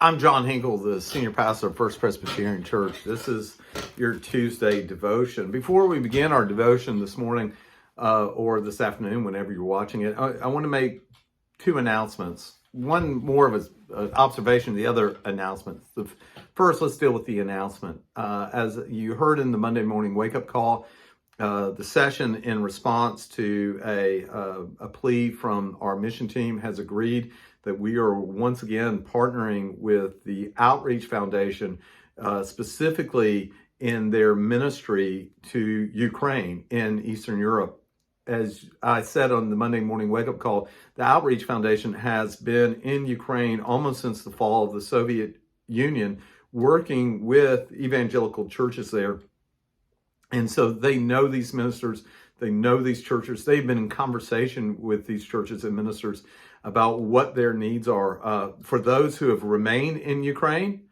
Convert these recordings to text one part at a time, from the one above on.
I'm John Hinkle, the senior pastor of First Presbyterian Church. This is your Tuesday devotion. Before we begin our devotion this morning or this afternoon, whenever you're watching it, I want to make two announcements. One more of an observation, the other announcement. First, let's deal with the announcement. As you heard in the Monday morning wake-up call, the session in response to a plea from our mission team has agreed that we are once again partnering with the Outreach Foundation, specifically in their ministry to Ukraine in Eastern Europe. As I said on the Monday morning wake-up call, the Outreach Foundation has been in Ukraine almost since the fall of the Soviet Union, working with evangelical churches there. And so they know these ministers, they know these churches. They've been in conversation with these churches and ministers about what their needs are for those who have remained in Ukraine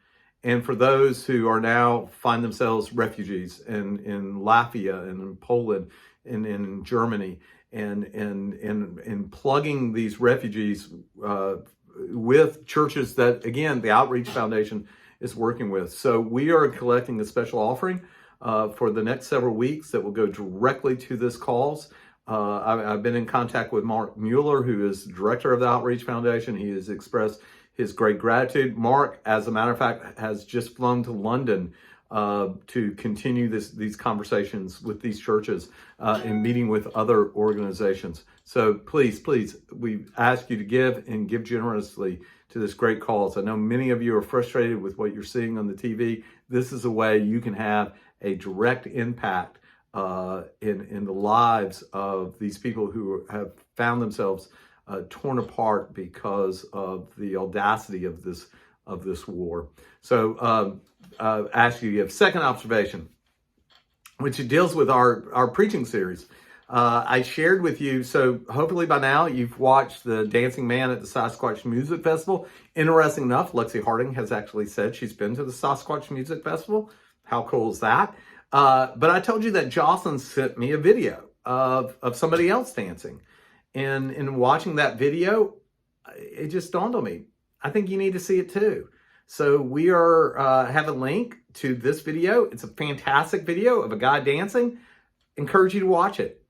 and for those who are now find themselves refugees in Latvia and in Poland and in Germany, and plugging these refugees with churches that, again, the Outreach Foundation is working with. So we are collecting a special offering for the next several weeks that will go directly to this cause. I've been in contact with Mark Mueller, who is director of the Outreach Foundation. He has expressed his great gratitude. Mark, as a matter of fact, has just flown to London to continue these conversations with these churches and meeting with other organizations. So please, we ask you to give generously to this great cause. I know many of you are frustrated with what you're seeing on the TV. This is a way you can have a direct impact in the lives of these people who have found themselves torn apart because of the audacity of this war. So ask you have second observation, which deals with our preaching series. I shared with you, so hopefully by now you've watched the Dancing Man at the Sasquatch Music Festival. Interesting enough, Lexi Harding has actually said she's been to the Sasquatch Music Festival. How cool is that? But I told you that Jocelyn sent me a video of somebody else dancing. And in watching that video, it just dawned on me, I think you need to see it too. So we have a link to this video. It's a fantastic video of a guy dancing. Encourage you to watch it.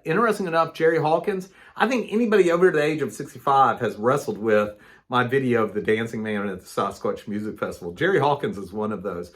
Interesting enough, Jerry Hawkins, I think anybody over the age of 65 has wrestled with my video of the Dancing Man at the Sasquatch Music Festival. Jerry Hawkins is one of those.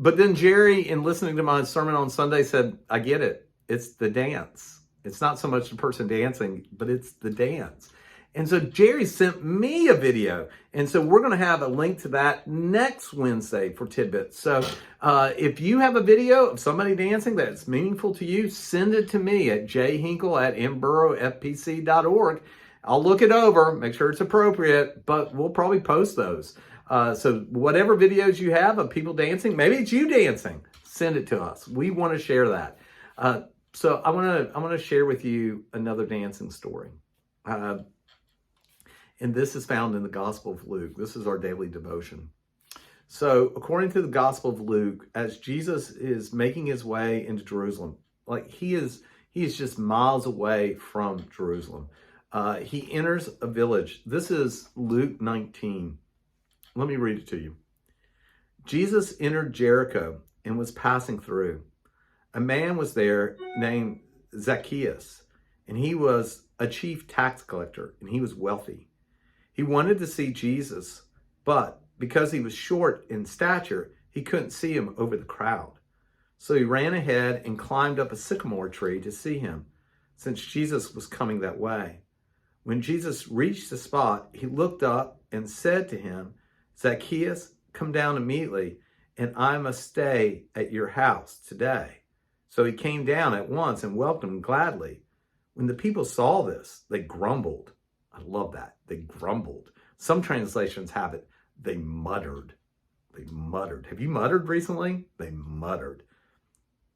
But then Jerry, in listening to my sermon on Sunday, said, I get it. It's the dance. It's not so much the person dancing, but it's the dance. And so Jerry sent me a video. And so we're going to have a link to that next Wednesday for Tidbits. So if you have a video of somebody dancing that's meaningful to you, send it to me at jhinkle@mburrowfpc.org. I'll look it over, make sure it's appropriate, but we'll probably post those. So whatever videos you have of people dancing, maybe it's you dancing, send it to us. We want to share that. So I want to share with you another dancing story. And this is found in the Gospel of Luke. This is our daily devotion. So according to the Gospel of Luke, as Jesus is making his way into Jerusalem, like he is just miles away from Jerusalem. He enters a village. This is Luke 19. Let me read it to you. Jesus entered Jericho and was passing through. A man was there named Zacchaeus, and he was a chief tax collector, and he was wealthy. He wanted to see Jesus, but because he was short in stature, he couldn't see him over the crowd. So he ran ahead and climbed up a sycamore tree to see him, since Jesus was coming that way. When Jesus reached the spot, he looked up and said to him, Zacchaeus, come down immediately, and I must stay at your house today. So he came down at once and welcomed him gladly. When the people saw this, they grumbled. I love that. They grumbled. Some translations have it, they muttered. They muttered. Have you muttered recently? They muttered.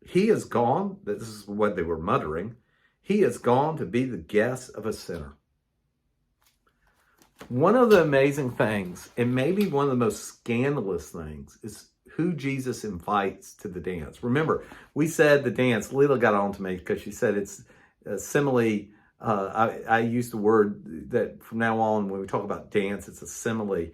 He is gone. This is what they were muttering. He is gone to be the guest of a sinner. One of the amazing things, and maybe one of the most scandalous things, is who Jesus invites to the dance. Remember, we said the dance, Leela got on to me because she said it's a simile. I use the word that from now on, when we talk about dance, it's a simile